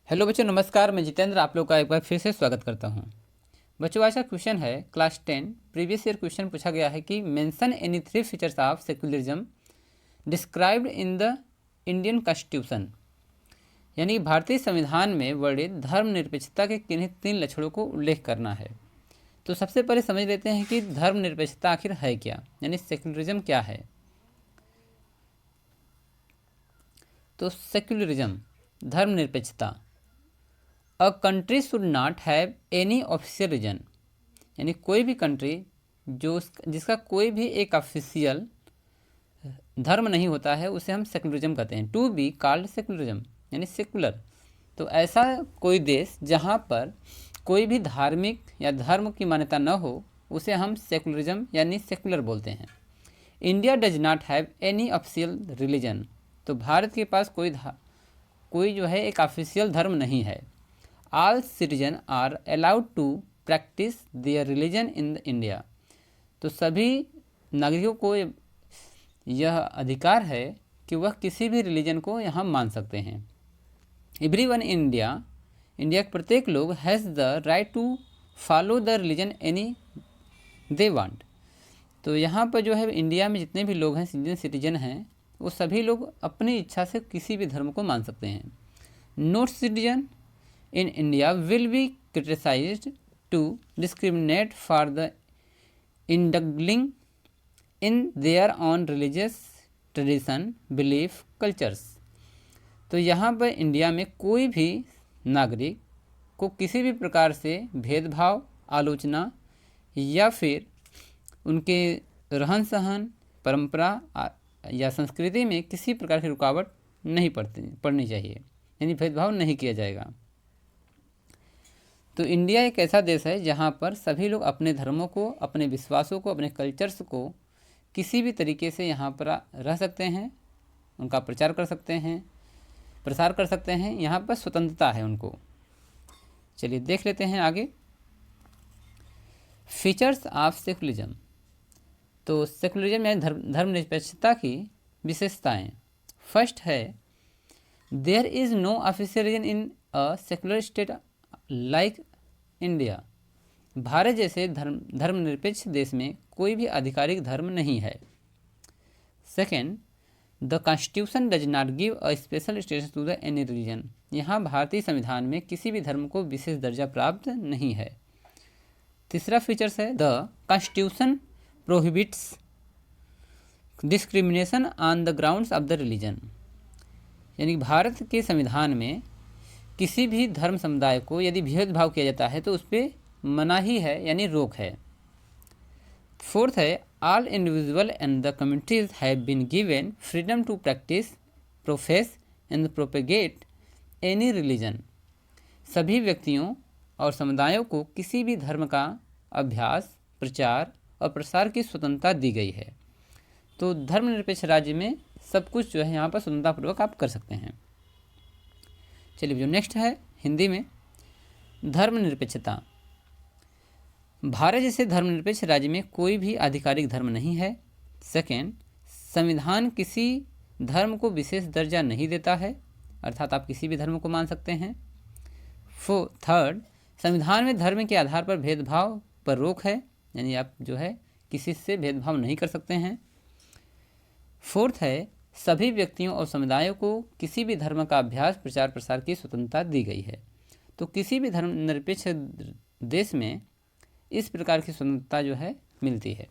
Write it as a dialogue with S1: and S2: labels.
S1: Hello बच्चों, नमस्कार। मैं जितेंद्र आप लोग का एक बार फिर से स्वागत करता हूं। बच्चों, आज का क्वेश्चन है क्लास 10 प्रीवियस ईयर क्वेश्चन पूछा गया है कि mention any 3 features of secularism described in the Indian constitution. यानी भारतीय संविधान में वर्णित धर्मनिरपेक्षता के किन्हीं 3 लक्षणों को उल्लेख करना है। तो सबसे पहले समझ लेते हैं कि धर्मनिरपेक्षता आखिर है क्या, यानी सेक्युलरिज्म क्या है। तो सेक्युलरिज्म धर्मनिरपेक्षता, a country should not have any official region, यानी कोई भी कंट्री जिसका कोई भी एक ऑफिशियल धर्म नहीं होता है उसे हम सेकुलरिज्म कहते हैं। टू बी कॉल्ड सेकुलरिज्म यानी सेकुलर। तो ऐसा कोई देश जहाँ पर कोई भी धार्मिक या धर्म की मान्यता न हो उसे हम सेकुलरिज्म यानी सेकुलर बोलते हैं। India does not have any official religion, तो भारत के पास कोई जो है एक ऑफिशियल धर्म नहीं है। All citizens are allowed to practice their religion in India, तो सभी नागरिकों को यह अधिकार है कि वह किसी भी रिलीजन को यहाँ मान सकते हैं। एवरीवन इन इंडिया के प्रत्येक लोग has the right to follow the religion any they want, तो यहाँ पर जो है इंडिया में जितने भी लोग हैं सिटीजन हैं वो सभी लोग अपनी इच्छा से किसी भी धर्म को मान सकते हैं। No citizen in India will be criticized to discriminate for the indulging in their own religious tradition, belief, cultures। तो यहाँ पर इंडिया में कोई भी नागरिक को किसी भी प्रकार से भेदभाव, आलोचना या फिर उनके रहन सहन, परंपरा या संस्कृति में किसी प्रकार की रुकावट नहीं पड़नी चाहिए, यानी भेदभाव नहीं किया जाएगा। तो इंडिया एक ऐसा देश है जहाँ पर सभी लोग अपने धर्मों को, अपने विश्वासों को, अपने कल्चर्स को किसी भी तरीके से यहाँ पर रह सकते हैं, उनका प्रचार कर सकते हैं, प्रसार कर सकते हैं। यहाँ पर स्वतंत्रता है उनको। चलिए देख लेते हैं आगे फीचर्स ऑफ सेकुलरिज्म। तो सेकुलरिज्म यानी धर्मनिरपेक्षता की विशेषताएं। फर्स्ट है there is no official religion in a secular state like India. भारत जैसे धर्मनिरपेक्ष देश में कोई भी आधिकारिक धर्म नहीं है। Second, the constitution does not give a special status to the any religion. यहाँ भारतीय संविधान में किसी भी धर्म को विशेष दर्जा प्राप्त नहीं है। तीसरा फीचर्स है the constitution prohibits discrimination on the grounds of the religion, यानी भारत के संविधान में किसी भी धर्म समुदाय को यदि भेदभाव किया जाता है तो उस पर मनाही है, यानी रोक है। फोर्थ है all individual and the communities have been given freedom to practise, profess and propagate any religion. सभी व्यक्तियों और समुदायों को किसी भी धर्म का अभ्यास, प्रचार और प्रसार की स्वतंत्रता दी गई है। तो धर्मनिरपेक्ष राज्य में सब कुछ जो है यहाँ पर स्वतंत्रतापूर्वक आप कर सकते हैं। चलिए जो नेक्स्ट है हिंदी में धर्मनिरपेक्षता। भारत जैसे धर्मनिरपेक्ष राज्य में कोई भी आधिकारिक धर्म नहीं है। सेकेंड, संविधान किसी धर्म को विशेष दर्जा नहीं देता है, अर्थात आप किसी भी धर्म को मान सकते हैं। थर्ड, संविधान में धर्म के आधार पर भेदभाव पर रोक है, यानी आप जो है किसी से भेदभाव नहीं कर सकते हैं। फोर्थ है सभी व्यक्तियों और समुदायों को किसी भी धर्म का अभ्यास, प्रचार प्रसार की स्वतंत्रता दी गई है। तो किसी भी धर्मनिरपेक्ष देश में इस प्रकार की स्वतंत्रता जो है मिलती है।